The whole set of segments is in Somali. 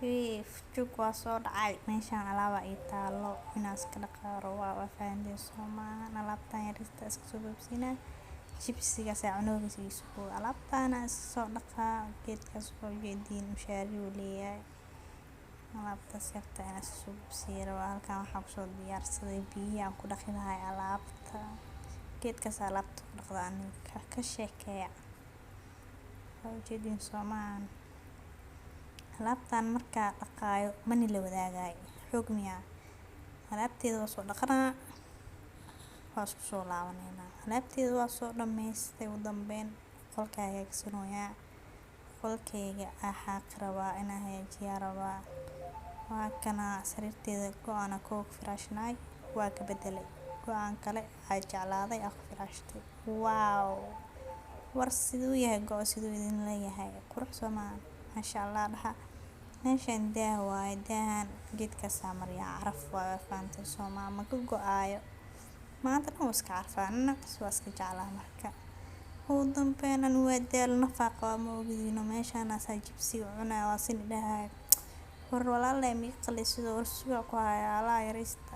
Juk waa soo dhacay meeshaan alaaba ii taalo inaan iska dhaqaaro waa fahanteen Soomaan alaabtan yarista iska soo babsina jibsiga saacanoogiisa isku alaabtana iska soo dhaqaa geedkaas oo jeediin mushaari u leeyahay alaabtaas yarta inaan iska soo babsiiro halkaan waxaan ku soo diyaarsaday biyo aan ku dhaqi lahay alaabta geedkaas alaabta ku dhaqdaan ka sheekeeya jeediin Soomaan alaabtan markaa dhaqaayo mani la wadaagay xoog miya alaabteeda waa soo dhaqanaa waa isku soo laabanayna alaabteeda waa soo dhameystay u dambeyn qolkaaga gasanoyaa qolkayga xaqrabaa inaa hagaajiyaa rabaa waa kana sariirteeda go'aana koog firaashnay waa ka bedelay go'aan kale ay jeclaaday ah firaashtay wow war sidoo yahay go'o sidoo idin leeyahay qurux Soomaan masha Allah dhaha meeshaan daa waay daahan geedka saamariya caraf waa faantay Soomaan ma go'aayo maanta dhan iska carfaanna waa iska jeclaa marka ugu dambeyn waa daal nafaqo ma ogidino meeshaan asaa jibsiga cunaa waa sin dhahay war walaalay mi qali sidoo warsuga ku haya ala yarista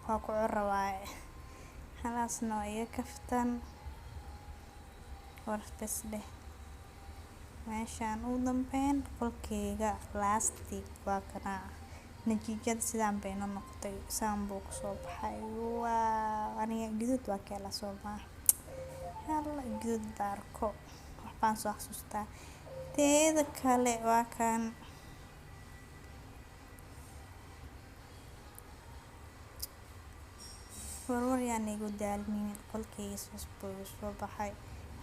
waa ku curawaay halaasna iga kaftan war bas dheh meeshaan u dambeyn qolkayga plastic waa kana natiijada sidaan bay noqotay saambo ku soo baxay waa aniga gidid waa kala Soomaa yalla gidid darko waxaan soo xasuustaa teeda kale waa kan war yaan igu daalmin qolkayga soo baxay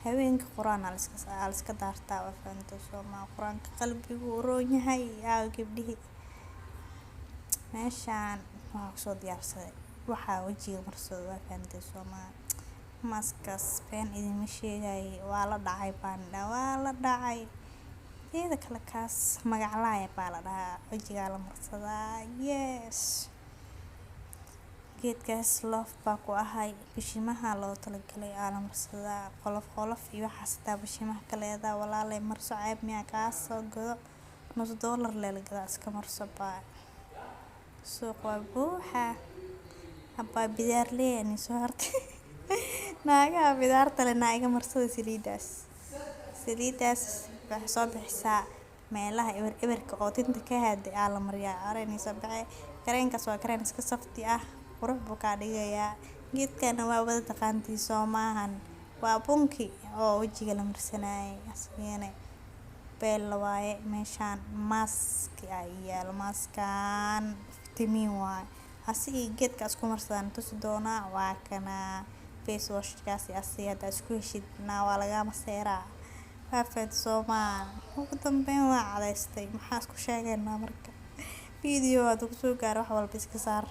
haweenka quraan aliska daartaa waa fahanto Soomaa quraanka qalbigu u roon yahay yaa gabdhihi meeshaan waa ku soo diyaarsaday waxa wajiga marsado waa fahanto Soomaa maskas been idin sheegay waa la dhacay baandha waa la dhacay teeda kale kaas magac laaya baa la dhahaa wajiga la marsadaa yes geedkaas loof baa ku ahay bishimaha loo talagalay la marsadaa qolof iyo xasta bishimaha kaleeda walaalay marso ceeb miya ka soo gado $1 leelgada iska marso baa suuq waa buuxa abba bidaar leeyani soo hartay naaga bidaarta le naaga marsada saliidaas wax soo bixisaa meelaha eberka oo tinta ka haaday la mariyaa areynaysa baxay kareenkaas waa kareen iska safti ah qurux buu ka dhigayaa geedkana waa wada taqaantii Soomaahan waa bunki oo wajiga la marsanay asagana beel waaye meeshaan maski ayaa maskan vitamin waay asii geedkaas ku marsadaan tusi doona waa kana face wash kaasi asiyada isku heshidna waa laga maseeraa faafad Soomaan ugu dambeyn waa cadaystay maxaa isku sheegaynaa marka video aad ugu soo gaar wax walba iska saar